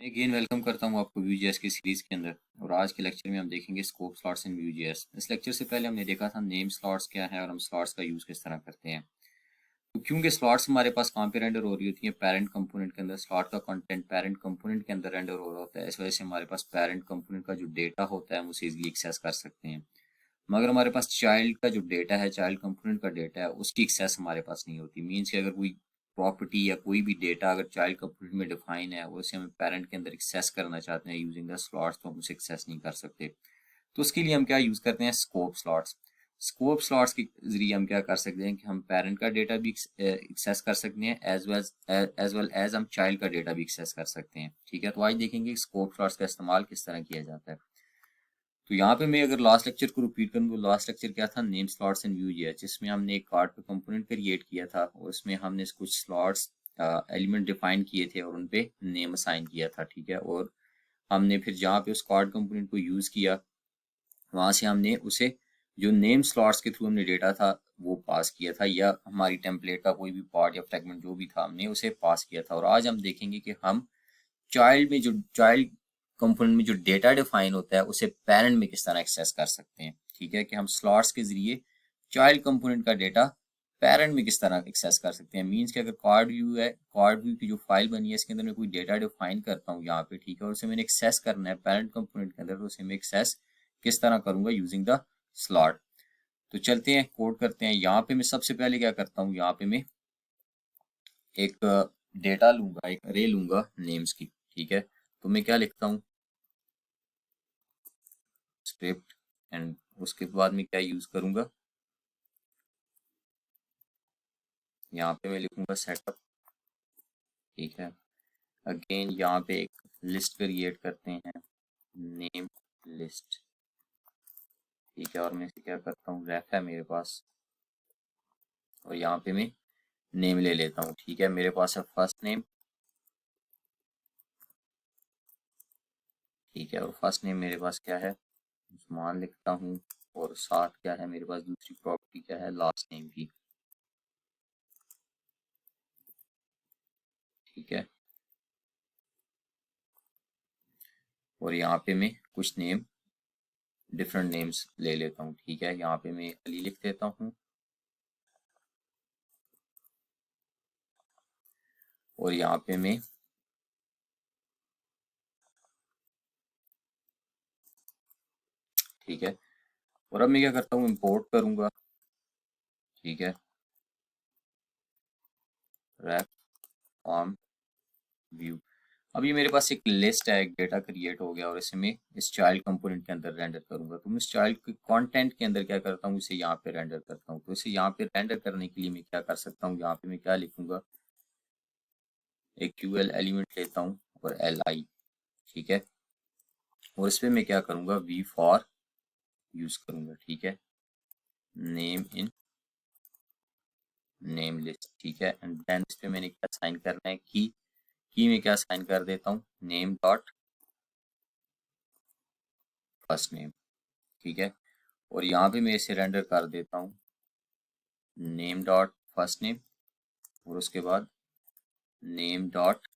Again welcome करता हूँ आपको Vue.js की सीरीज़ के अंदर। और आज के लेक्चर में हम देखेंगे स्कोप स्लॉट्स इन Vue.js। इस लेक्चर से पहले हमने देखा था नेम स्लॉट्स क्या है और हम स्लॉट्स का यूज़ किस तरह करते हैं। तो क्योंकि स्लॉट्स हमारे पास कहाँ पे रेंडर हो रही होती है, पेरेंट कंपोनेंट के अंदर। स्लॉट का कंटेंट पेरेंट कंपोनेंट के अंदर रेंडर हो रहा होता है, इस वजह से हमारे पास पेरेंट कंपोनेंट का जो डेटा होता है हम उसे ईजिली एक्सेस कर सकते हैं। मगर हमारे पास चाइल्ड का जो डेटा है, चाइल्ड कंपोनेंट का डेटा है, उसकी एक्सेस हमारे पास नहीं होती। मीन्स कि अगर कोई प्रॉपर्टी या कोई भी डेटा अगर चाइल्ड कंपोनेंट में डिफाइन है, उसे हम पेरेंट के अंदर एक्सेस करना चाहते हैं यूजिंग द स्लॉट्स, तो हम उसे एक्सेस नहीं कर सकते। तो उसके लिए हम क्या यूज़ करते हैं, स्कोप स्लॉट्स। स्कोप स्लॉट्स के जरिए हम क्या कर सकते हैं कि हम पेरेंट का डेटा भी एक्सेस कर सकते हैं, एज वेल एज हम चाइल्ड का डेटा भी एक्सेस कर सकते हैं। ठीक है, तो आज देखेंगे स्कोप स्लॉट्स का इस्तेमाल किस तरह किया जाता है। तो यहाँ पे मैं अगर लास्ट लेक्चर को रिपीट करूँ तो लास्ट लेक्चर क्या था, नेम स्लॉट्स इन Vue.js, जिसमें हमने एक कार्ड पे कंपोनेंट क्रिएट किया था और उसमें हमने कुछ स्लॉट्स एलिमेंट डिफाइन किए थे और उन पे नेम असाइन किया था। ठीक है, और हमने फिर जहाँ पे उस कार्ड कंपोनेंट को यूज़ किया, वहाँ से हमने उसे जो नेम स्लॉट्स के थ्रू हमने डेटा था वो पास किया था, या हमारी टेम्पलेट का कोई भी पार्ट या फ्रेगमेंट जो भी था हमने उसे पास किया था। और आज हम देखेंगे कि हम चाइल्ड कंपोनेंट में जो डेटा डिफाइन होता है उसे पेरेंट में किस तरह एक्सेस कर सकते हैं। ठीक है, कि हम स्लॉट्स के जरिए चाइल्ड कंपोनेंट का डेटा पेरेंट में किस तरह एक्सेस कर सकते हैं। मींस कि अगर कार्ड व्यू है, कार्ड व्यू की जो फाइल बनी है इसके अंदर मैं कोई डेटा डिफाइन करता हूँ यहाँ पे, ठीक है, और उसे मैंने एक्सेस करना है पेरेंट कंपोनेंट के अंदर, तो उसे मैं एक्सेस किस तरह करूंगा, यूजिंग द स्लॉट। तो चलते हैं कोड करते हैं। यहाँ पे मैं सबसे पहले क्या करता हूँ, यहाँ पे मैं एक डेटा लूंगा, एक अरे लूंगा नेम्स की। ठीक है, तो मैं क्या लिखता हूँ, स्क्रिप्ट, एंड उसके बाद मैं क्या यूज करूंगा, यहाँ पे मैं लिखूंगा सेटअप। ठीक है, अगेन यहाँ पे एक लिस्ट क्रिएट करते हैं, नेम लिस्ट। ठीक है, और मैं इसे क्या करता हूँ, रेफ है मेरे पास, और यहाँ पे मैं नेम ले लेता हूँ। ठीक है, मेरे पास है फर्स्ट नेम। ठीक है, और फर्स्ट नेम मेरे पास क्या है, उस्मान लिखता हूँ, और साथ क्या है मेरे पास, दूसरी प्रॉपर्टी क्या है, लास्ट नेम की। ठीक है, और यहाँ पे मैं कुछ नेम, डिफरेंट नेम्स ले लेता हूँ। ठीक है, यहाँ पे मैं अली लिख देता हूँ, और यहाँ पे मैं ठीक है, और अब मैं क्या करता हूँ, इंपोर्ट करूंगा। ठीक है, रेफ फॉर्म व्यू। अब ये मेरे पास एक लिस्ट है, एक डेटा क्रिएट हो गया, और इसे मैं इस चाइल्ड कंपोनेंट के अंदर रेंडर करूंगा। तो मैं इस चाइल्ड के कंटेंट के अंदर क्या करता हूँ, इसे यहाँ पे रेंडर करता हूँ। तो इसे यहाँ पे रेंडर करने के लिए मैं क्या कर सकता हूँ, यहाँ पे मैं क्या लिखूंगा, एक QL एलिमेंट लेता हूँ और LI। ठीक है, और इस पे मैं क्या करूंगा, V फॉर यूज करूंगा। ठीक है, नेम इन नेम लिस्ट। ठीक है, एंड देन इस पे मैंने क्या साइन करना है, की में क्या साइन कर देता हूँ, नेम डॉट फर्स्ट नेम। ठीक है, और यहाँ पे मैं इसे रेंडर कर देता हूँ, नेम डॉट फर्स्ट नेम, और उसके बाद नेम डॉट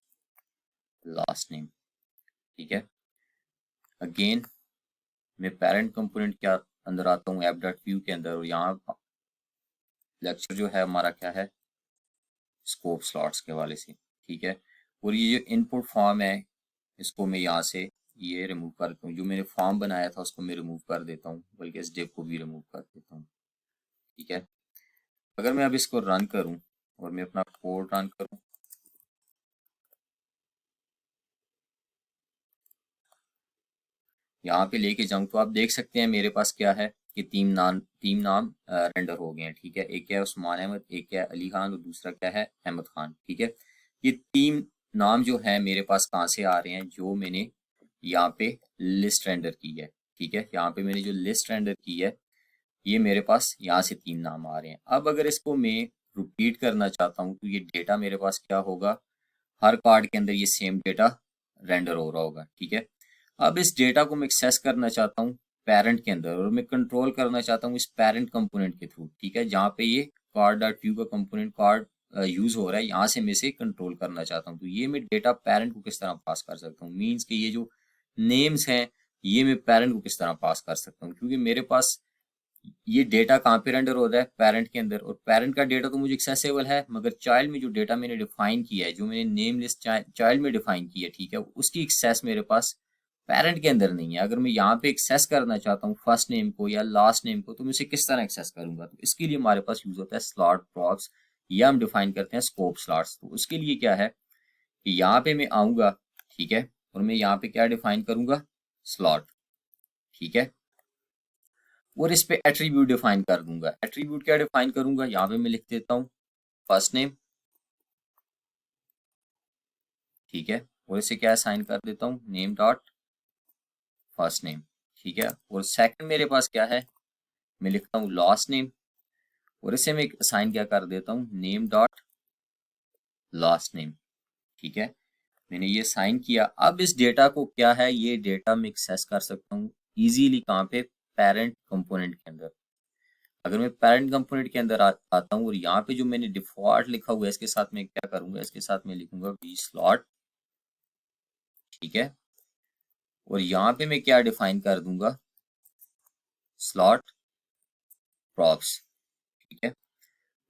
लास्ट नेम। ठीक है, अगेन मैं पेरेंट कंपोनेंट के अंदर आता हूँ, ऐप डॉट व्यू के अंदर, और यहाँ लेक्चर जो है हमारा क्या है, स्कोप स्लॉट्स के वाले से। ठीक है, और ये जो इनपुट फॉर्म है इसको मैं यहाँ से ये रिमूव करता हूँ, जो मैंने फॉर्म बनाया था उसको मैं रिमूव कर देता हूँ, बल्कि इस डिव को भी रिमूव कर देता हूँ। ठीक है, अगर मैं अब इसको रन करूँ और मैं अपना कोड रन करूँ, यहाँ पे लेके जाऊँ, तो आप देख सकते हैं मेरे पास क्या है कि तीन नाम रेंडर हो गए हैं। ठीक है, एक क्या है उस्मान अहमद, एक क्या है अली खान, और दूसरा क्या है अहमद खान। ठीक है, ये तीन नाम जो है मेरे पास कहाँ से आ रहे हैं, जो मैंने यहाँ पे लिस्ट रेंडर की है। ठीक है, यहाँ पे मैंने जो लिस्ट रेंडर की है, ये मेरे पास यहाँ से तीन नाम आ रहे हैं। अब अगर इसको मैं रिपीट करना चाहता हूँ, तो ये डेटा मेरे पास क्या होगा, हर कार्ड के अंदर ये सेम डेटा रेंडर हो रहा होगा। ठीक है, अब इस डेटा को मैं एक्सेस करना चाहता हूँ पेरेंट के अंदर, और मैं कंट्रोल करना चाहता हूँ इस पेरेंट कंपोनेंट के थ्रू। ठीक है, जहाँ पे ये कार्ड डॉट व्यू का कंपोनेंट, कार्ड यूज हो रहा है यहाँ से मैं इसे कंट्रोल करना चाहता हूँ। तो ये मैं डेटा पेरेंट को किस तरह पास कर सकता हूँ, मीन्स कि ये जो नेम्स हैं ये मैं पेरेंट को किस तरह पास कर सकता हूँ, क्योंकि मेरे पास ये डेटा कहाँ पे रेंडर होता है, पेरेंट के अंदर, और पेरेंट का डेटा तो मुझे एक्सेसिबल है, मगर चाइल्ड में जो डेटा मैंने डिफाइन किया है, जो मैंने नेम लिस्ट चाइल्ड में डिफाइन किया है, ठीक है, उसकी एक्सेस मेरे पास पेरेंट के अंदर नहीं है। अगर मैं यहाँ पे एक्सेस करना चाहता हूँ फर्स्ट नेम को या लास्ट नेम को, तो मैं इसे किस तरह एक्सेस करूंगा, तो इसके लिए हमारे पास यूज होता है स्लॉट प्रॉप्स, या हम डिफाइन करते हैं स्कोप स्लॉट्स। तो उसके लिए क्या है कि यहाँ पे मैं आऊंगा, ठीक है, और मैं यहाँ पे क्या डिफाइन करूंगा, स्लॉट, ठीक है, और इस पे एट्रीब्यूट डिफाइन कर दूंगा। एट्रीब्यूट क्या डिफाइन करूंगा, यहाँ पे मैं लिख देता हूँ फर्स्ट नेम, ठीक है, और इसे क्या असाइन कर देता हूँ, नेम डॉट फर्स्ट नेम, ठीक है, और सेकंड मेरे पास क्या है, मैं लिखता हूँ लास्ट नेम, और इसे मैं असाइन क्या कर देता हूँ, नेम डॉट लास्ट नेम, ठीक है, मैंने ये साइन किया। अब इस डेटा को क्या है, ये डेटा मैं एक्सेस कर सकता हूँ इजीली, कहाँ पे, पेरेंट कंपोनेंट के अंदर। अगर मैं पेरेंट कंपोनेंट के अंदर आता हूँ, और यहाँ पे जो मैंने डिफॉल्ट लिखा हुआ है इसके साथ मैं क्या करूंगा, इसके साथ मैं लिखूंगा वी स्लॉट, ठीक है, और यहाँ पे मैं क्या डिफाइन कर दूंगा, स्लॉट प्रॉप्स, ठीक है,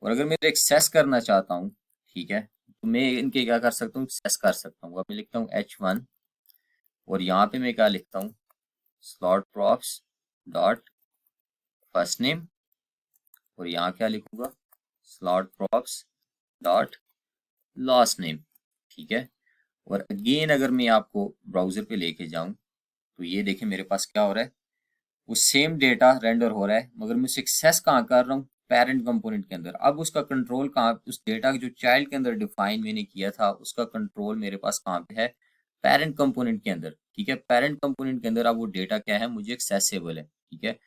और अगर मैं एक्सेस करना चाहता हूँ, ठीक है, तो मैं इनके क्या कर सकता हूँ, एक्सेस कर सकता हूँ। अब मैं लिखता हूँ H1, और यहाँ पे मैं क्या लिखता हूँ, slot props dot first name, और यहाँ क्या लिखूंगा, slot props dot last name, ठीक है, और अगेन अगर मैं आपको ब्राउजर पे लेके जाऊं, तो ये देखें मेरे पास क्या हो रहा है, वो सेम डेटा रेंडर हो रहा है, मगर मैं उसे एक्सेस कहाँ कर रहा हूँ, पेरेंट कंपोनेंट के अंदर। अब उसका कंट्रोल कहाँ, उस डेटा जो चाइल्ड के अंदर डिफाइन मैंने किया था उसका कंट्रोल मेरे पास कहाँ पे है, पेरेंट कंपोनेंट के अंदर, ठीक है, पेरेंट कंपोनेंट के अंदर अब वो डेटा क्या है, मुझे एक्सेसिबल है, ठीक है।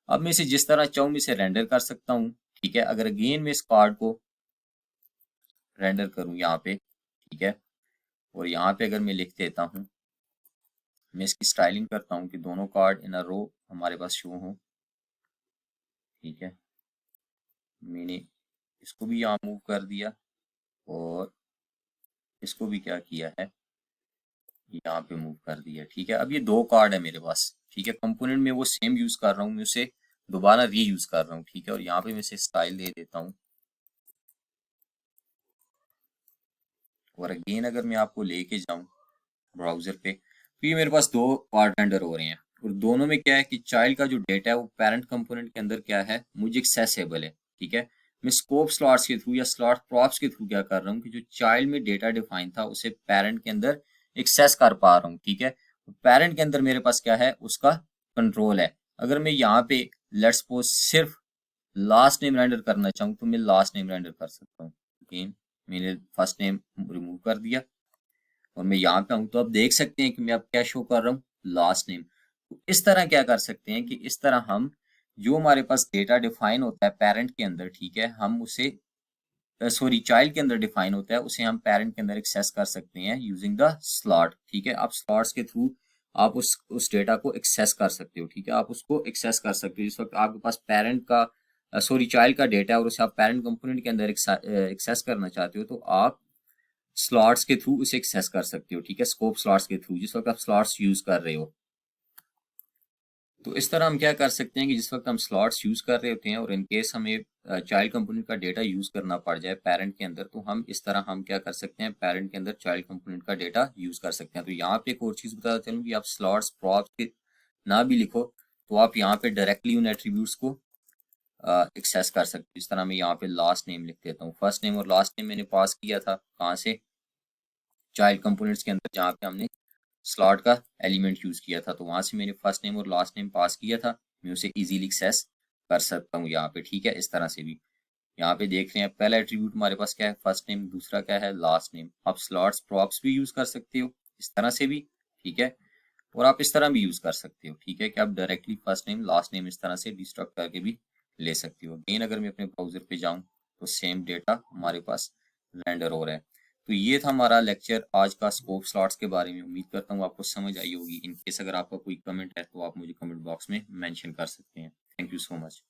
अब मैं इसे जिस तरह चाहूँ मैं इसे रेंडर कर सकता हूँ, ठीक है। अगर अगेन मैं इस कार्ड को रेंडर करूँ यहाँ पे, ठीक है, और यहाँ पे अगर मैं लिख देता हूँ, मैं इसकी स्टाइलिंग करता हूँ कि दोनों कार्ड इन अ रो हमारे पास शो हों, ठीक है, मैंने इसको भी यहाँ मूव कर दिया, और इसको भी क्या किया है, यहाँ पे मूव कर दिया, ठीक है। अब ये दो कार्ड है मेरे पास, ठीक है, कंपोनेंट में वो सेम यूज कर रहा हूँ, मैं उसे दोबारा री यूज कर रहा हूँ, ठीक है, और यहाँ पे मैं इसे स्टाइल दे देता हूँ, और अगेन अगर मैं आपको लेके जाऊँ ब्राउजर पे, तो ये मेरे पास दो कार्ड रेंडर हो रहे हैं, और दोनों में क्या है कि चाइल्ड का जो डेटा है वो पेरेंट कंपोनेंट के अंदर क्या है, मुझे एक्सेसिबल है, ठीक है। मैं स्कोप स्लॉट्स के थ्रू या स्लॉट प्रॉप्स के थ्रू क्या कर रहा हूँ कि जो चाइल्ड में डेटा डिफाइन था उसे पेरेंट के अंदर एक्सेस कर पा रहा हूँ, ठीक है। पेरेंट के अंदर मेरे पास क्या है, उसका कंट्रोल है। अगर मैं यहाँ पे लेट्स सपोज सिर्फ लास्ट नेम रेंडर करना चाहूँ, तो मैं लास्ट नेम रेंडर कर सकता हूँ। अगेन मैंने फर्स्ट नेम रिमूव कर दिया, और मैं यहाँ पे आऊँ तो आप देख सकते हैं कि मैं अब क्या शो कर रहा हूँ, लास्ट नेम। तो इस तरह क्या कर सकते हैं कि इस तरह हम जो हमारे पास डेटा डिफाइन होता है पेरेंट के अंदर, ठीक है, हम उसे सॉरी चाइल्ड के अंदर डिफाइन होता है, उसे हम पेरेंट के अंदर एक्सेस कर सकते हैं यूजिंग द स्लॉट, ठीक है। आप स्लॉट्स के थ्रू आप उस डेटा को एक्सेस कर सकते हो, ठीक है, आप उसको एक्सेस कर सकते हो। जिस वक्त आपके पास पेरेंट का सॉरी चाइल्ड का डेटा है और उसे आप पेरेंट कंपोनेंट के अंदर एक्सेस करना चाहते हो, तो आप स्लॉट्स के थ्रू उसे एक्सेस कर सकते हो, ठीक है, स्कोप स्लॉट्स के थ्रू, जिस वक्त आप स्लॉट्स यूज कर रहे हो। तो इस तरह हम क्या कर सकते हैं कि जिस वक्त हम स्लॉट्स यूज कर रहे होते हैं और इनकेस हमें चाइल्ड कंपोनेंट का डेटा यूज करना पड़ जाए पेरेंट के अंदर, तो हम इस तरह हम क्या कर सकते हैं, पेरेंट के अंदर चाइल्ड कंपोनेंट का डेटा यूज कर सकते हैं। तो यहाँ पे एक और चीज बताता चलूँ कि आप स्लॉट्स प्रॉप्स ना भी लिखो, तो आप यहाँ पे डायरेक्टली उन एट्रीब्यूट्स को एक्सेस कर सकते हो। इस तरह मैं यहाँ पे लास्ट नेम लिख देता हूँ, फर्स्ट नेम और लास्ट नेम मैंने पास किया था कहाँ से, चाइल्ड कंपोनेंट्स के अंदर, जहाँ पे हमने स्लॉट का एलिमेंट यूज किया था, तो वहां से मैंने फर्स्ट नेम और लास्ट नेम पास किया था, मैं उसे इजीली एक्सेस कर सकता हूँ यहाँ पे, ठीक है। इस तरह से भी यहाँ पे देख रहे हैं पहला एट्रीब्यूट हमारे पास क्या है, फर्स्ट नेम, दूसरा क्या है, लास्ट नेम। आप स्लॉट्स प्रॉप्स भी यूज कर सकते हो इस तरह से भी, ठीक है, और आप इस तरह भी यूज कर सकते हो, ठीक है, कि आप directly first name last name इस तरह से डिस्ट्रक्ट करके भी ले सकते हो। अगेन अगर मैं अपने ब्राउजर पे जाऊँ तो सेम डेटा हमारे पास रेंडर हो रहा है। तो ये था हमारा लेक्चर आज का स्कोप स्लॉट्स के बारे में। उम्मीद करता हूँ आपको समझ आई होगी। इन केस अगर आपका कोई कमेंट है तो आप मुझे कमेंट बॉक्स में मेंशन कर सकते हैं। Thank you so much.